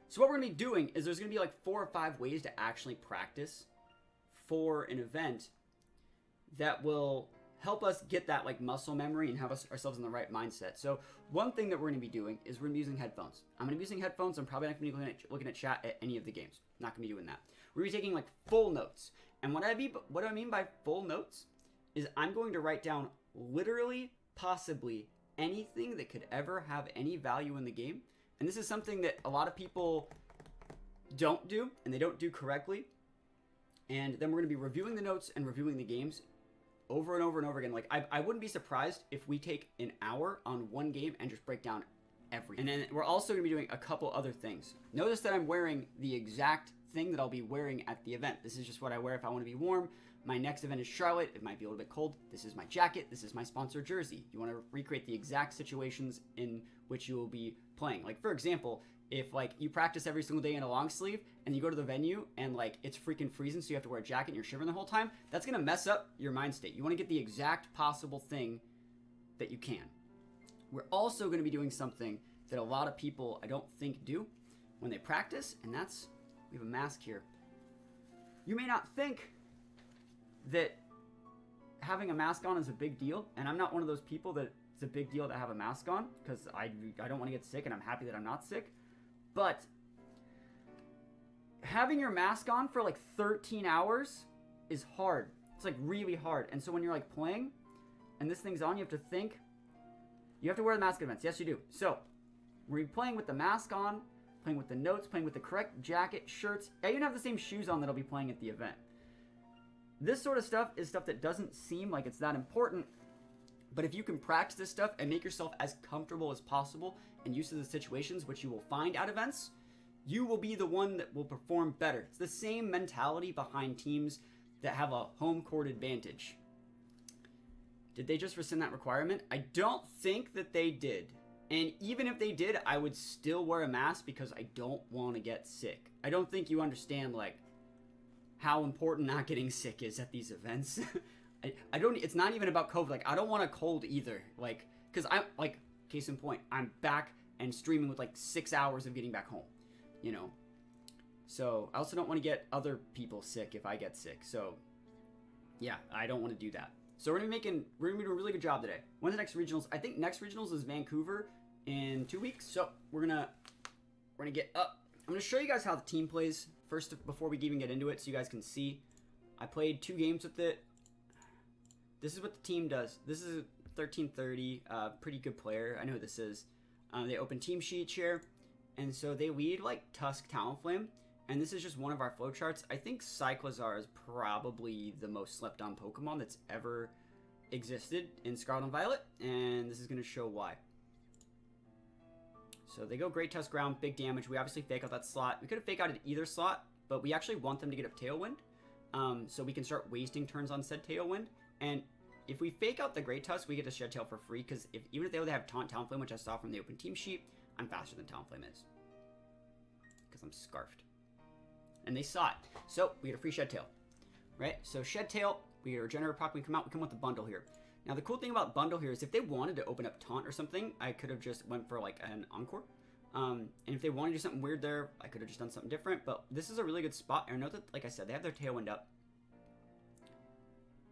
So what we're going to be doing is there's going to be like 4 or 5 ways to actually practice for an event that will help us get that like muscle memory and have ourselves in the right mindset. So one thing that we're going to be doing is we're going to be using headphones. I'm going to be using headphones. I'm probably not going to be looking at chat at any of the games. Not going to be doing that. We're going to be taking like full notes. And what I mean by full notes is I'm going to write down literally, possibly anything that could ever have any value in the game. And this is something that a lot of people don't do, and they don't do correctly. And then we're going to be reviewing the notes and reviewing the games over and over and over again. Like, I wouldn't be surprised if we take an hour on one game and just break down everything. And then we're also going to be doing a couple other things. Notice that I'm wearing the exact thing that I'll be wearing at the event. This is just what I wear if I want to be warm. My next event is Charlotte. It might be a little bit cold. This is my jacket. This is my sponsor jersey. You want to recreate the exact situations in which you will be playing. Like, for example, if like you practice every single day in a long sleeve and you go to the venue and like it's freaking freezing, so you have to wear a jacket and you're shivering the whole time, that's going to mess up your mind state. You want to get the exact possible thing that you can. We're also going to be doing something that a lot of people I don't think do when they practice, and that's, we have a mask here. You may not think that having a mask on is a big deal, and I'm not one of those people that it's a big deal to have a mask on, because I don't want to get sick, and I'm happy that I'm not sick. But having your mask on for like 13 hours is hard. It's like really hard. And so when you're like playing and this thing's on, you have to think, you have to wear the mask at events. Yes, you do. So we're playing with the mask on, playing with the notes, playing with the correct jacket, shirts. I even have the same shoes on that I'll be playing at the event. This sort of stuff is stuff that doesn't seem like it's that important, but if you can practice this stuff and make yourself as comfortable as possible and used to the situations which you will find at events, you will be the one that will perform better. It's the same mentality behind teams that have a home court advantage. Did they just rescind that requirement? I don't think that they did. And even if they did, I would still wear a mask because I don't want to get sick. I don't think you understand like how important not getting sick is at these events. I don't, it's not even about COVID. Like, I don't want a cold either. Like, cause I'm like, case in point, I'm back and streaming with like 6 hours of getting back home, you know? So I also don't want to get other people sick if I get sick. So yeah, I don't want to do that. So we're gonna be doing a really good job today. When's the next regionals? I think next regionals is Vancouver in 2 weeks. So we're gonna get up. I'm gonna show you guys how the team plays first before we even get into it, so you guys can see. I played 2 games with it. This is what the team does. This is 1330, pretty good player. I know who this is. They open team sheet here, and so they lead like Tusk Talonflame, and this is just one of our flowcharts. I think Cyclizar is probably the most slept on Pokemon that's ever existed in Scarlet and Violet, and this is going to show why. So they go Great Tusk Ground, big damage. We obviously fake out that slot. We could have fake out at either slot, but we actually want them to get up Tailwind, so we can start wasting turns on said Tailwind. And if we fake out the Great Tusk, we get to Shed Tail for free, because even if they have Taunt Talonflame, which I saw from the open team sheet, I'm faster than Talonflame is. Because I'm Scarfed. And they saw it. So we get a free Shed Tail. Right? So Shed Tail, we get a Regenerative Proc, we come out, we come with the bundle here. Now the cool thing about bundle here is if they wanted to open up Taunt or something, I could have just went for like an Encore. And if they wanted to do something weird there, I could have just done something different. But this is a really good spot. And note that, like I said, they have their Tailwind up.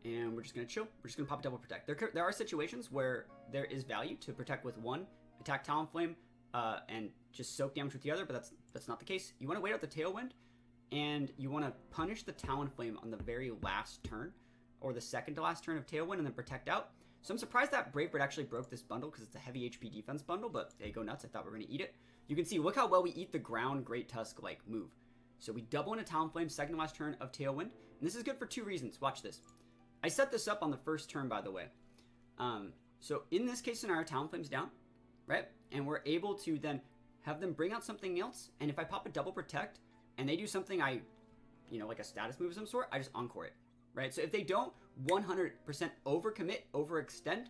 And we're just going to chill. We're just going to pop a Double Protect. There are situations where there is value to protect with one, attack Talonflame, and just soak damage with the other, but that's not the case. You want to wait out the Tailwind, and you want to punish the Talonflame on the very last turn, or the second to last turn of Tailwind, and then protect out. So I'm surprised that Brave Bird actually broke this bundle, because it's a heavy HP defense bundle, but hey, go nuts. I thought we were going to eat it. You can see, look how well we eat the ground Great Tusk-like move. So we double into Talonflame, second to last turn of Tailwind, and this is good for 2 reasons. Watch this. I set this up on the first turn, by the way. So in this case scenario, Talonflame's down, right? And we're able to then have them bring out something else. And if I pop a Double Protect and they do something like a status move of some sort, I just Encore it, right? So if they don't 100% overcommit, overextend,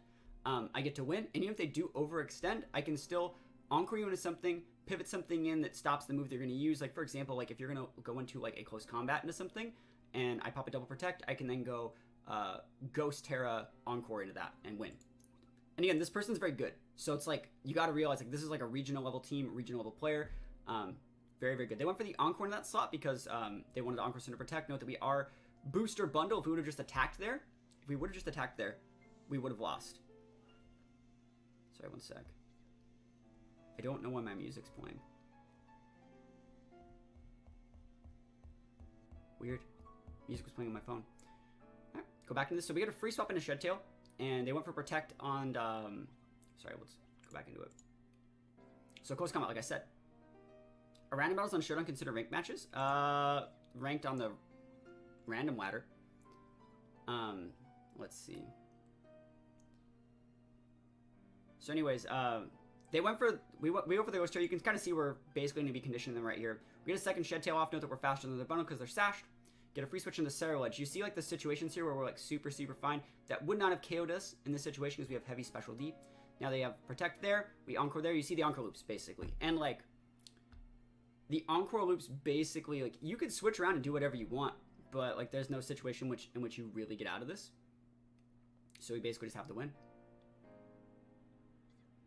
I get to win. And even if they do overextend, I can still Encore you into something, pivot something in that stops the move they're going to use. Like, for example, like if you're going to go into like a close combat into something and I pop a Double Protect, I can then go Ghost Terra Encore into that and win. And again, this person's very good. So it's like, you got to realize like this is like a regional level team, regional level player. Very, very good. They went for the Encore in that slot because they wanted the Encore Center Protect. Note that we are booster bundle. If we would have just attacked there, we would have lost. Sorry, one sec. I don't know why my music's playing. Weird. Music was playing on my phone. Alright, go back into this. So we got a free swap into Shed Tail, and they went for Protect on, sorry, let's go back into it. So close combat, like I said. A random battles on Showdown consider ranked matches. Ranked on the random ladder. Let's see. So anyways, they went for, we went for the Ghost Tail. You can kind of see we're basically going to be conditioning them right here. We get a second Shed Tail off. Note that we're faster than the bundle because they're sashed. Get a free switch into Scarlet. You see like the situations here where we're like super, super fine. That would not have KO'd us in this situation because we have heavy special D. Now they have Protect there. We Encore there. You see the Encore loops basically. And like, the Encore loops basically, like, you could switch around and do whatever you want. But like, there's no situation in which you really get out of this. So we basically just have to win.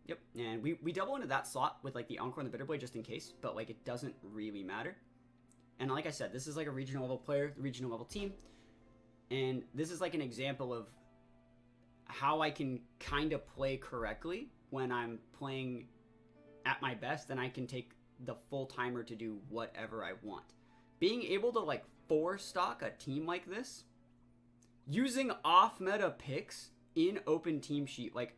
Yep, and we double into that slot with like the Encore and the Bitter Blade just in case, but like it doesn't really matter. And like I said, this is like a regional level player, regional level team, and this is like an example of how I can kind of play correctly when I'm playing at my best, and I can take the full timer to do whatever I want. Being able to like 4-stock a team like this, using off-meta picks in open team sheet, like,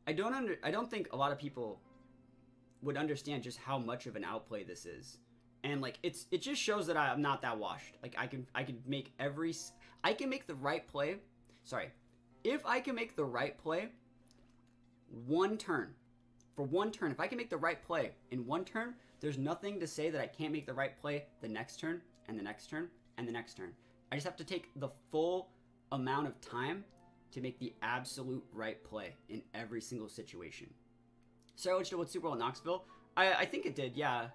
I don't think a lot of people would understand just how much of an outplay this is. And like it just shows that I'm not that washed. Like I can make the right play. Sorry. If I can make the right play one turn, if I can make the right play in one turn, there's nothing to say that I can't make the right play the next turn and the next turn and the next turn. I just have to take the full amount of time to make the absolute right play in every single situation. Scarlet did with super well at Knoxville. I think it did, yeah.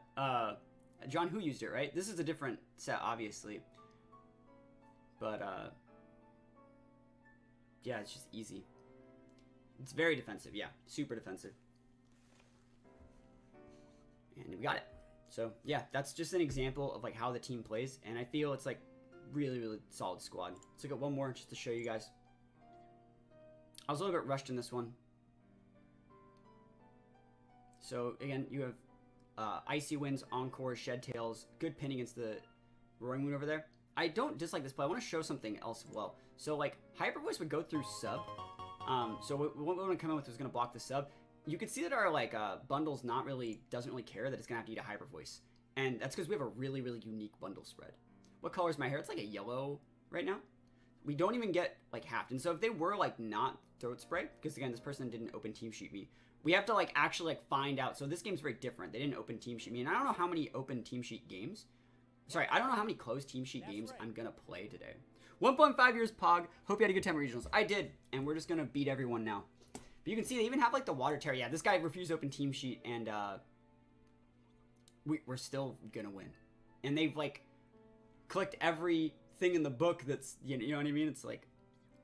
John Who used it, right? This is a different set, obviously. But, yeah, it's just easy. It's very defensive, yeah. Super defensive. And we got it. So, yeah, that's just an example of, like, how the team plays. And I feel it's, like, really, really solid squad. Let's look at one more just to show you guys. I was a little bit rushed in this one. So, again, you have Icy Winds, Encore, Shed Tails, good pin against the Roaring Moon over there. I don't dislike this play. I want to show something else as well. So, like, Hyper Voice would go through sub. So what we want to come in with is going to block the sub. You can see that our, like, bundles doesn't really care that it's going to have to eat a Hyper Voice. And that's because we have a really, really unique bundle spread. What color is my hair? It's like a yellow right now. We don't even get, like, halved. And so if they were, like, not throat spray, because, again, this person didn't open team sheet me, we have to, like, actually, like, find out. So this game's very different. They didn't open team sheet me. And I don't know how many open team sheet games. Sorry, I don't know how many closed team sheet games I'm going to play today. 1.5 years Pog. Hope you had a good time at regionals. I did. And we're just going to beat everyone now. But you can see they even have, like, the water terror. Yeah, this guy refused to open team sheet. And we're still going to win. And they've, like, clicked every thing in the book that's, you know what I mean? It's like,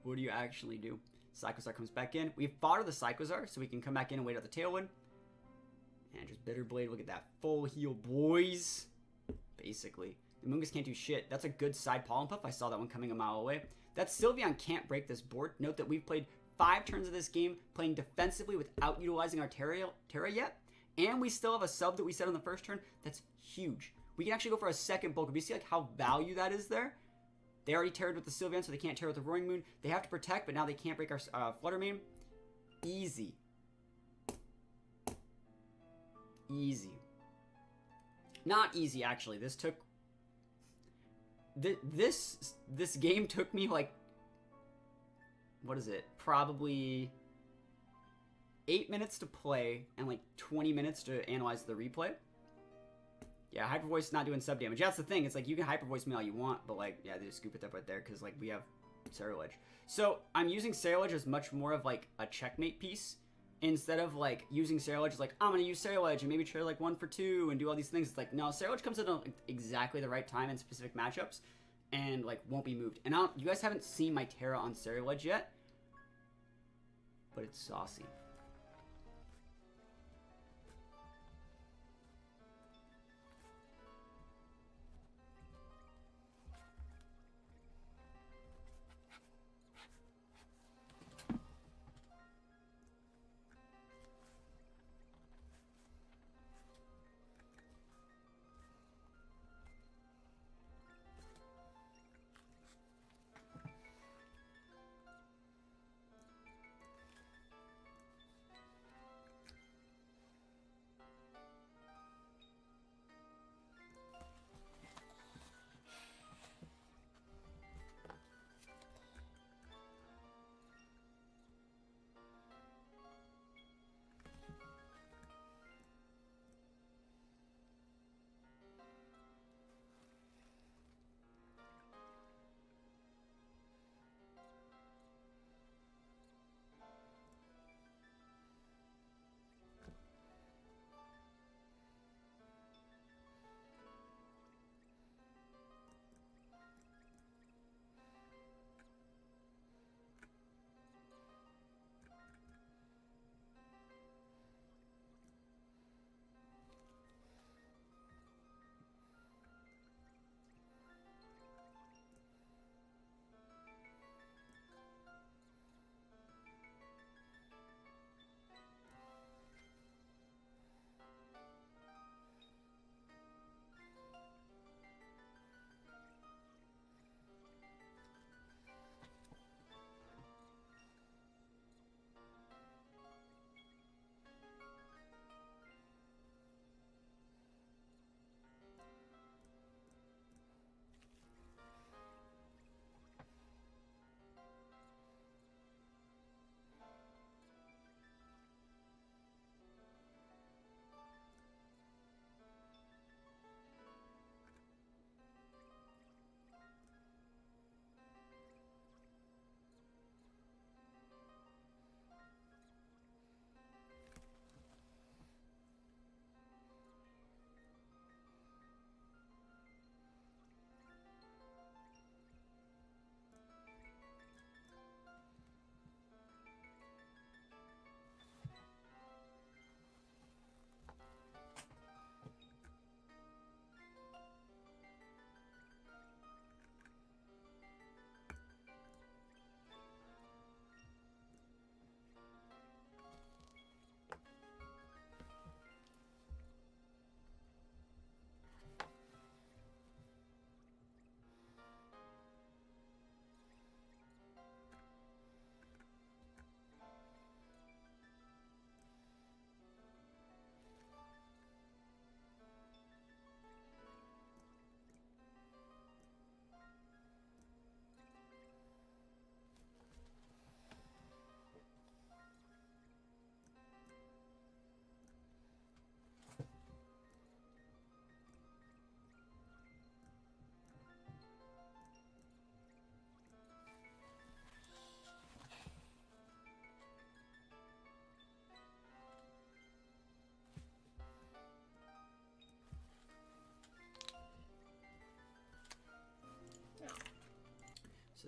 what do you actually do? Psychozar comes back in. We fought the Psychozar, so we can come back in and wait out the Tailwind. And just Bitter Blade. Look at that. Full heal, boys. Basically. The Moongus can't do shit. That's a good side Pollen Puff. I saw that one coming a mile away. That Sylveon can't break this board. Note that we've played 5 turns of this game, playing defensively without utilizing our Terra yet. And we still have a sub that we set on the first turn. That's huge. We can actually go for a second bulk. If you see like how value that is there. They already terrored with the Sylveon, so they can't terror with the Roaring Moon. They have to protect, but now they can't break our Flutter Mane. Easy. Easy. Not easy, actually. This took... This game took me, like... What is it? Probably 8 minutes to play and, like, 20 minutes to analyze the replay. Yeah, Hyper Voice not doing sub damage. Yeah, that's the thing. It's like, you can Hyper Voice me all you want, but, like, yeah, they just scoop it up right there because, like, we have Scarlet. So, I'm using Scarlet as much more of, like, a checkmate piece instead of, like, using Scarlet as, like, I'm going to use Scarlet and maybe trade, like, 1 for 2 and do all these things. It's like, no, Scarlet comes at exactly the right time in specific matchups and, like, won't be moved. And you guys haven't seen my Terra on Scarlet yet, but it's saucy.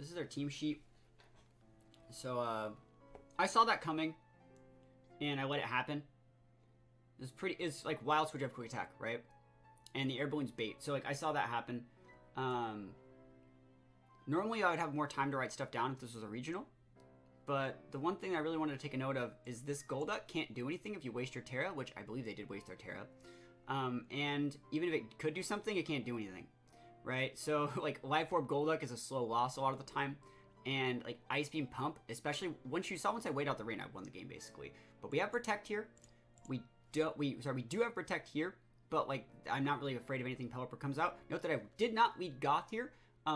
this is their team sheet. So I saw that coming, and I let it happen. It's like wild switch up quick attack, right? And the air balloon's bait. So like I saw that happen. Normally I would have more time to write stuff down if this was a regional. But the one thing I really wanted to take a note of is this Golduck can't do anything if you waste your Terra, which I believe they did waste their Terra. And even if it could do something, it can't do anything, right? So like Life Orb Golduck is a slow loss a lot of the time. And like Ice Beam Pump, especially once I wait out the rain, I won the game basically. But we have Protect here. We do have Protect here, but like I'm not really afraid of anything Pelipper comes out. Note that I did not lead Goth here,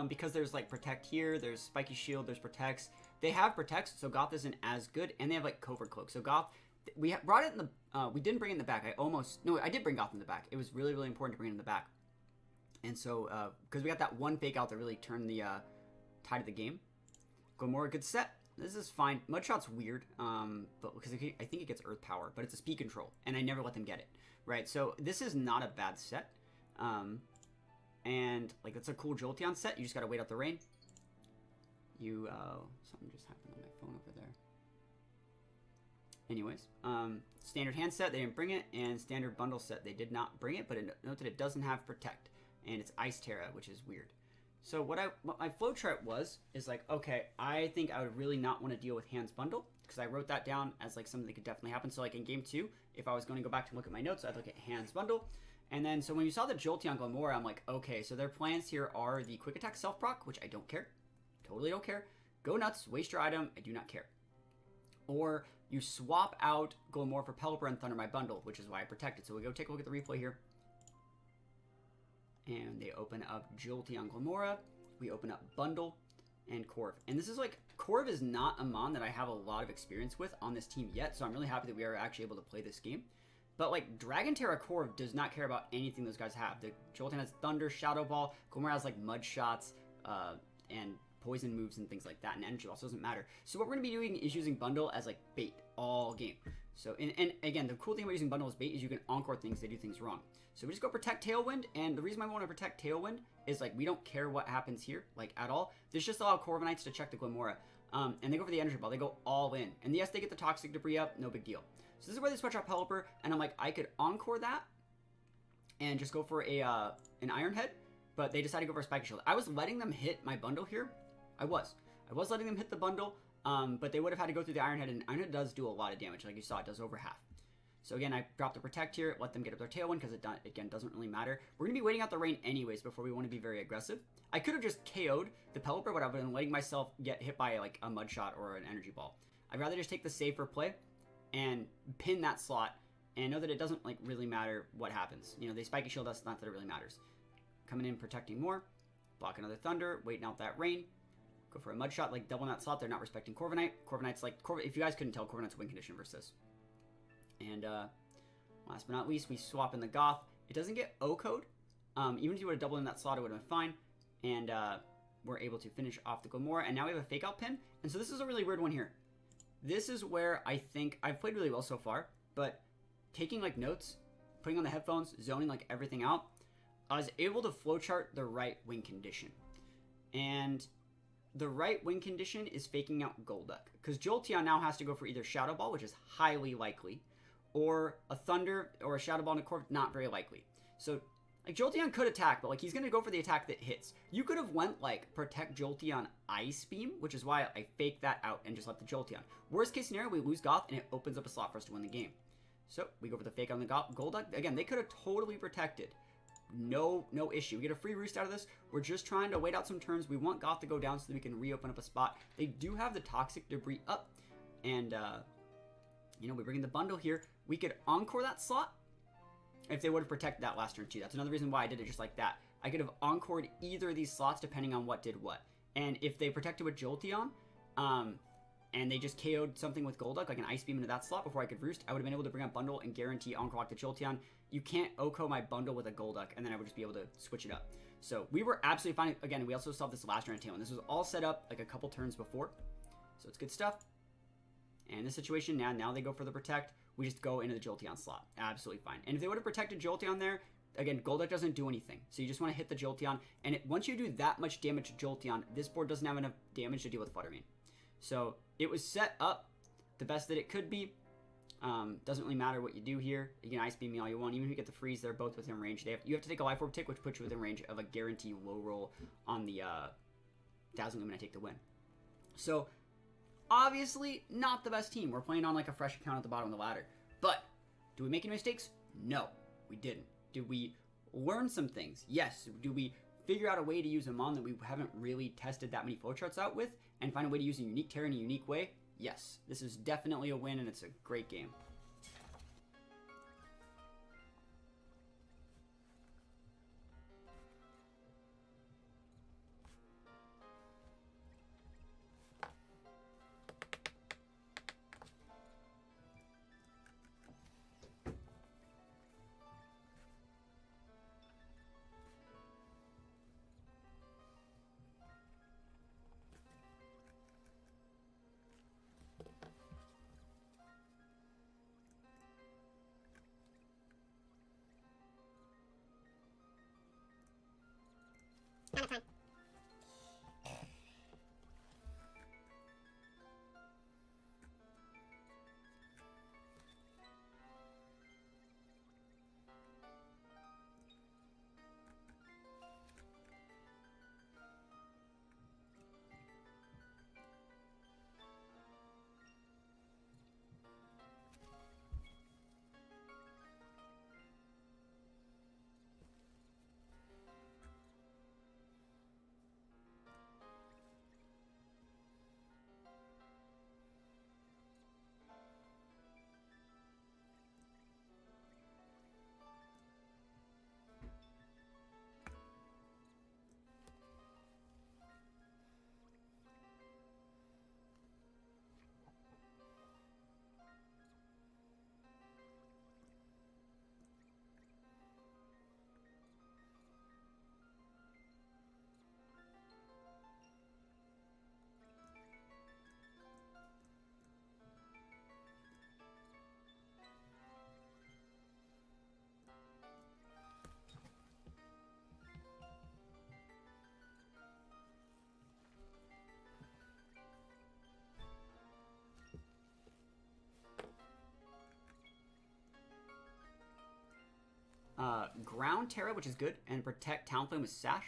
because there's like Protect here, there's Spiky Shield, there's Protects. They have Protects, so Goth isn't as good, and they have like Covert Cloak. So Goth, we brought it in the, we didn't bring it in the back. I did bring Goth in the back. It was really, really important to bring it in the back. And so, because we got that one fake out that really turned the tide of the game. Gomora, good set. This is fine. Mudshot's weird, but because I think it gets Earth Power, but it's a speed control, and I never let them get it, right? So this is not a bad set, and like that's a cool Jolteon set. You just gotta wait out the rain. Something just happened on my phone over there. Anyways, standard hand set, they didn't bring it, and standard bundle set, they did not bring it, but note that it doesn't have Protect, and it's Ice Terra, which is weird. So what my flow chart is like, okay, I think I would really not want to deal with Hands Bundle, because I wrote that down as like something that could definitely happen. So like in game 2, if I was going to go back to look at my notes, I'd look at Hands Bundle. And then so when you saw the Jolteon Glamora, I'm like, okay, so their plans here are the Quick Attack Self Proc, which I don't care. Totally don't care. Go nuts, waste your item, I do not care. Or you swap out Glamora for Pelipper and Thunder my bundle, which is why I protected. So we go take a look at the replay here. And they open up Jolteon Glamora. We open up Bundle and Corv. And this is like, Corv is not a mon that I have a lot of experience with on this team yet, so I'm really happy that we are actually able to play this game. But like, Dragon Terra Corv does not care about anything those guys have. The Jolteon has Thunder, Shadow Ball, Glamora has like Mud Shots, and Poison moves and things like that, and Energy Ball, so it doesn't matter. So what we're going to be doing is using Bundle as like bait all game. So, and again, the cool thing about using Bundle as bait is you can encore things, they do things wrong. So we just go Protect Tailwind, and the reason why we want to Protect Tailwind is like we don't care what happens here, like at all. This just allows Corviknights to check the Glamora, and they go for the Energy Ball, they go all in. And yes, they get the Toxic Debris up, no big deal. So this is where they switch out Pelipper, and I'm like, I could encore that, and just go for an Iron Head, but they decided to go for a Spiky Shield. I was letting them hit my bundle here. I was letting them hit the bundle, but they would have had to go through the Iron Head, and Iron Head does do a lot of damage, like you saw, it does over half. So again, I dropped the Protect here, let them get up their Tailwind, because it, again, doesn't really matter. We're going to be waiting out the rain anyways before we want to be very aggressive. I could have just KO'd the Pelipper, but I've been letting myself get hit by like a Mud Shot or an Energy Ball. I'd rather just take the safer play and pin that slot, and know that it doesn't like really matter what happens. You know, they Spiky Shield us, not that it really matters. Coming in, protecting more, block another Thunder, waiting out that rain. Go for a Mud Shot, like doubling that slot. They're not respecting Corviknight. Corviknight's like, if you guys couldn't tell, Corviknight's win condition versus this. And last but not least, we swap in the Goth. It doesn't get O-code. Even if you would have doubled in that slot, it would have been fine. And we're able to finish off the Glamora. And now we have a Fake Out pin. And so this is a really weird one here. This is where I think I've played really well so far. But taking like notes, putting on the headphones, zoning like everything out, I was able to flowchart the right win condition. And the right win condition is faking out Golduck. Because Jolteon now has to go for either Shadow Ball, which is highly likely, or a Thunder or a Shadow Ball and a Corv, not very likely. So, like, Jolteon could attack, but, like, he's going to go for the attack that hits. You could have went, like, Protect Jolteon Ice Beam, which is why I faked that out and just left the Jolteon. Worst case scenario, we lose Goth, and it opens up a slot for us to win the game. So, we go for the fake on the Golduck. Again, they could have totally protected. No issue. We get a free roost out of this. We're just trying to wait out some turns. We want Goth to go down so that we can reopen up a spot. They do have the Toxic Debris up, and, you know, we bring in the bundle here. We could encore that slot if they would have protected that last turn too. That's another reason why I did it just like that. I could have encored either of these slots depending on what did what. And if they protected with Jolteon, and they just KO'd something with Golduck, like an Ice Beam into that slot before I could roost, I would have been able to bring up bundle and guarantee encore lock the Jolteon. You can't OHKO my bundle with a Golduck, and then I would just be able to switch it up. So we were absolutely fine. Again, we also saw this last round tail, and this was all set up like a couple turns before. So it's good stuff. And in this situation, now they go for the protect. We just go into the Jolteon slot. Absolutely fine. And if they would have protected Jolteon there, again, Golduck doesn't do anything. So you just want to hit the Jolteon. And once you do that much damage to Jolteon, this board doesn't have enough damage to deal with Flutter Mane. So it was set up the best that it could be. Doesn't really matter what you do here. You can Ice Beam me all you want. Even if you get the freeze, they're both within range. You have to take a Life Orb tick, which puts you within range of a guarantee low roll on the Dazzling Gleam and I take the win. So, obviously, not the best team. We're playing on like a fresh account at the bottom of the ladder. But, do we make any mistakes? No, we didn't. Did we learn some things? Yes. Do we figure out a way to use a Mon that we haven't really tested that many flowcharts out with and find a way to use a unique Terra in a unique way? Yes, this is definitely a win, and it's a great game. Ground Terra, which is good, and protect Talonflame with Sash,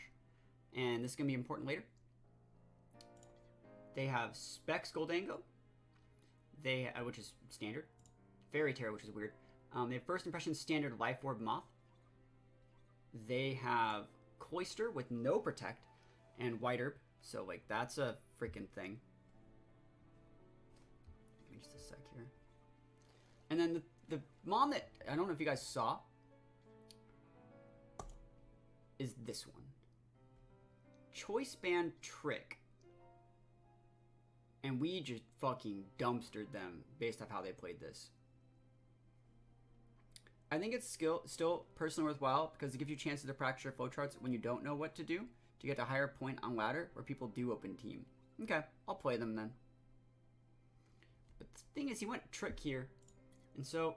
and this is going to be important later. They have Specs Goldango, which is standard. Fairy Terra, which is weird. They have First Impression Standard Life Orb Moth. They have Cloyster with no Protect, and White Herb, so like that's a freaking thing. Give me just a sec here. And then the Mon that, I don't know if you guys saw, is this one. Choice Band Trick. And we just fucking dumpstered them based off how they played this. I think it's still personally worthwhile because it gives you chances to practice your flowcharts when you don't know what to do to get a higher point on ladder where people do open team. Okay, I'll play them then. But the thing is, he went Trick here. And so,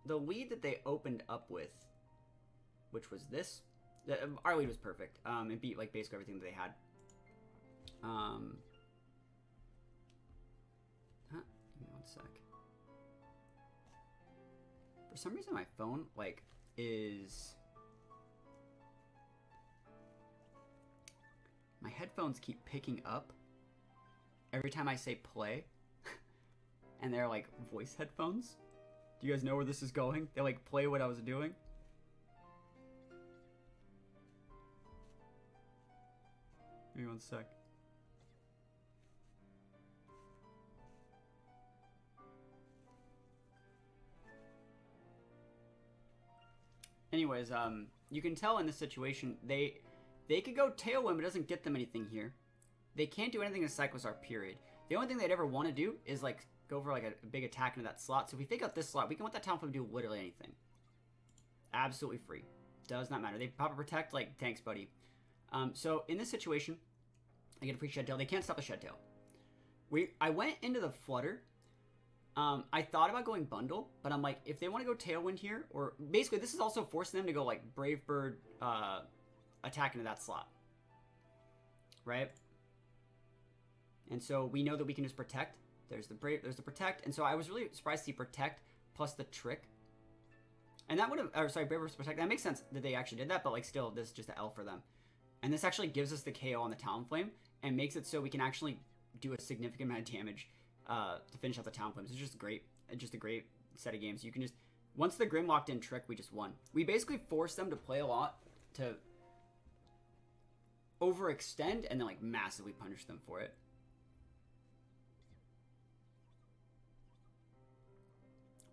the lead that they opened up with, which was this, our lead was perfect. It beat like basically everything that they had. Give me one sec. For some reason, my phone like is. My headphones keep picking up every time I say play, and they're like voice headphones. Do you guys know where this is going? They like play what I was doing. Give me one sec. Anyways, you can tell in this situation, they could go Tailwind, but it doesn't get them anything here. They can't do anything in Cyclozar, period. The only thing they'd ever want to do is, like, go for, like, a big attack into that slot. So if we fake out this slot, we can let that Talonflame do literally anything. Absolutely free. Does not matter. They pop a Protect, like, thanks, buddy. So in this situation, I get a free Shed Tail. They can't stop the Shed Tail. I went into the Flutter I thought about going bundle, but I'm like, if they want to go Tailwind here, or basically this is also forcing them to go like Brave Bird attack into that slot, right? And so we know that we can just protect. There's the protect, and so I was really surprised to see protect plus the trick, and that would have, or sorry, Brave Bird protect. That makes sense that they actually did that, but like still, this is just an L for them, and this actually gives us the KO on the Talonflame and makes it so we can actually do a significant amount of damage to finish off the Talonflames. It's just great. It's just a great set of games. You can just, once the Grim locked in trick, we just won. We basically forced them to play a lot to overextend and then like massively punish them for it.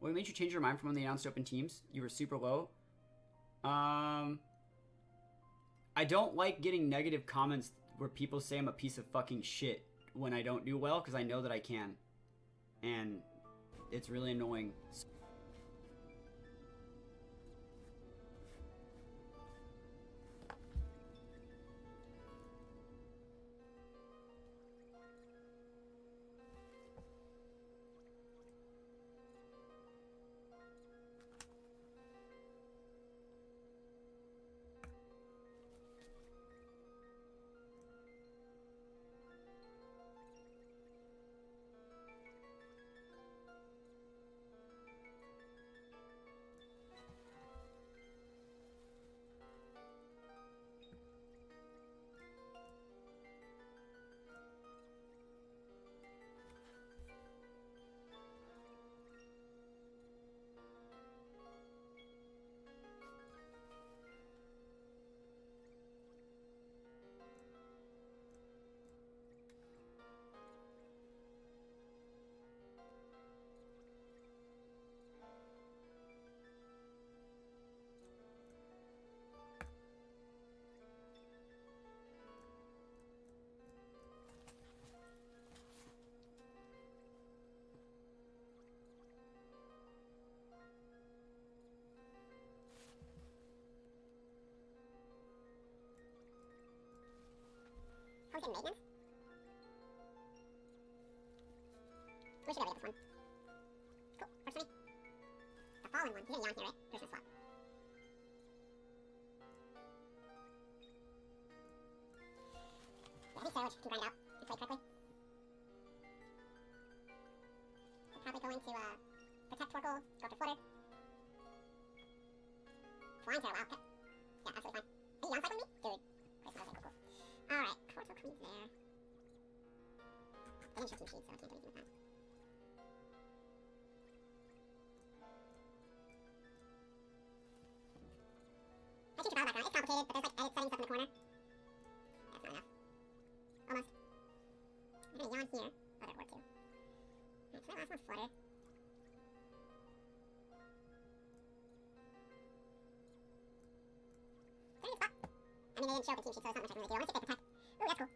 What made you change your mind from when they announced open teams? You were super low. I don't like getting negative comments where people say I'm a piece of fucking shit when I don't do well, because I know that I can. And it's really annoying. How's it maintenance? We should have this one. Cool. Works for me. The fallen one. He's gonna yawn here, right? There's no slot. Yeah, I think Scarlet can grind it out if played correctly. Could probably go into protect Torkoal, go after Flutter. Flying Terror, wow, okay. Yeah, absolutely fine. Are you yawn cycling me? Dude. Chris knows it, cool. Alright, Corto Queen's there. They didn't show Team Sheet, so I can't do anything with that. I changed the file background. It's complicated, but there's like edit settings up in the corner. That's not enough. Almost. I'm gonna yawn here. Oh, that'll work too. Alright, so that last one's Flutter. Very good spot. I mean, they didn't show up in Team Sheet, so there's not much I can really do. I want to stick there protect. Ooh, that's cool.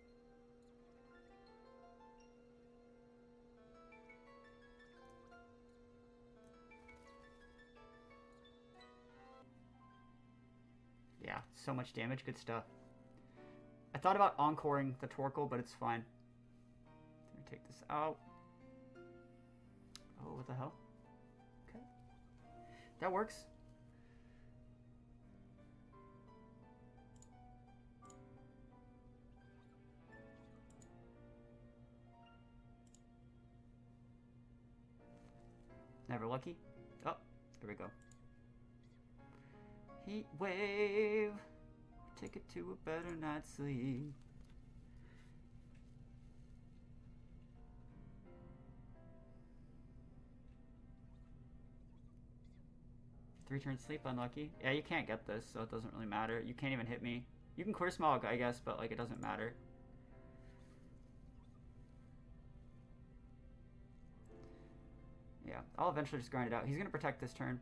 Yeah, so much damage, good stuff. I thought about encoring the Torkoal, but it's fine. Let me take this out. Oh, what the hell? Okay. That works. Never lucky. Oh, here we go. Heat wave. Take it to a better night's sleep. Three turns sleep, unlucky. Yeah, you can't get this, so it doesn't really matter. You can't even hit me. You can clear Smog, I guess, but like it doesn't matter. Yeah, I'll eventually just grind it out. He's gonna protect this turn.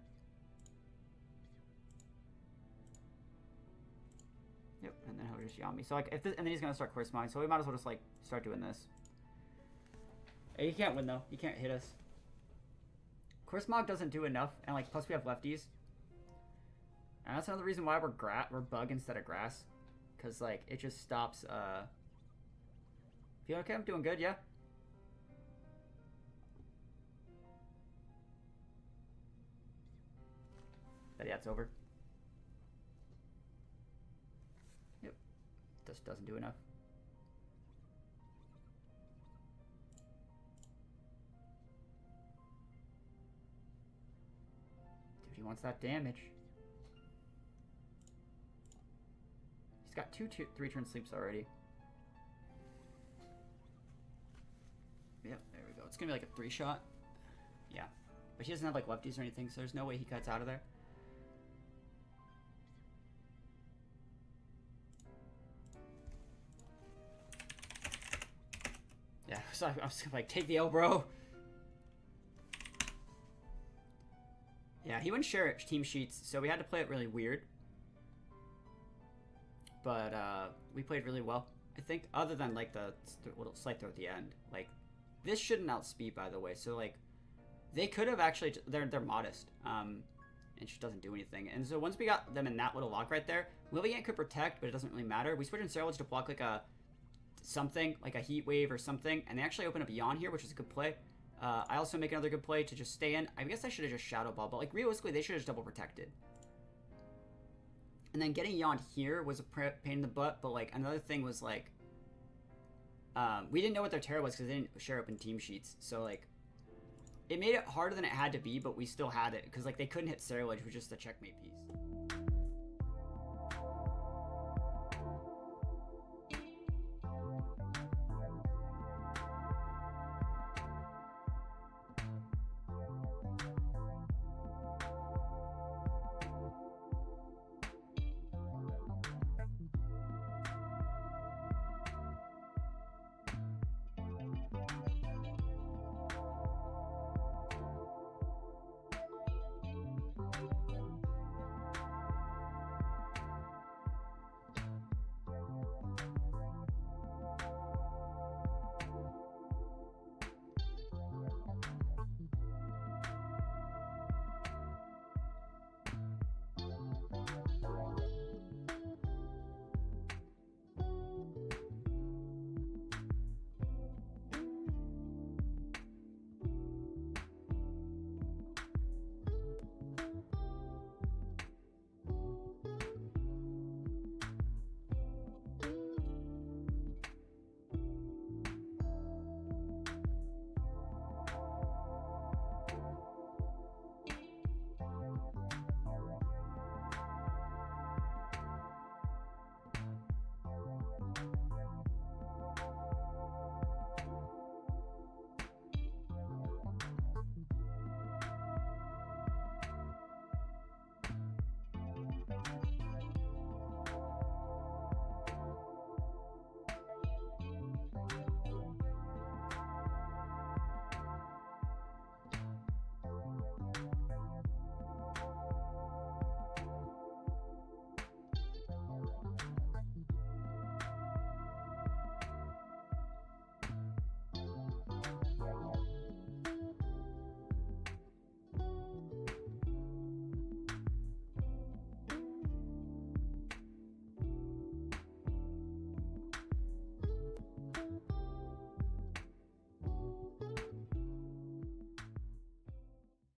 Yep, and then he'll just yawn me. So like, if this, and then he's gonna start clear Smog, so we might as well just like start doing this. Hey, he can't win though. He can't hit us. Clear Smog doesn't do enough, and like plus we have lefties. And that's another reason why we're bug instead of grass, cause like it just stops. Feel okay? I'm doing good, yeah. But yeah, it's over. Yep. Just doesn't do enough. Dude, he wants that damage. He's got 3-turn sleeps already. Yep, there we go. It's gonna be like a 3-shot. Yeah. But he doesn't have like lefties or anything, so there's no way he cuts out of there. Yeah, so I was like, take the L, bro. Yeah, he wouldn't share team sheets, so we had to play it really weird. But we played really well, I think, other than like the little slight throw at the end. Like, this shouldn't outspeed, by the way. So like, they could have actually. They're modest, and it just doesn't do anything. And so once we got them in that little lock right there, Lillian could protect, but it doesn't really matter. We switched in Scarlet to block like a something, like a heat wave or something, and they actually open up beyond here, which is a good play. I also make another good play to just stay in. I guess I should have just Shadow Ball, but like realistically, they should have just double protected. And then getting Yon here was a pain in the butt, but like another thing was like, we didn't know what their Terra was because they didn't share open team sheets. So like, it made it harder than it had to be, but we still had it because like they couldn't hit Sarah, which was just a checkmate piece.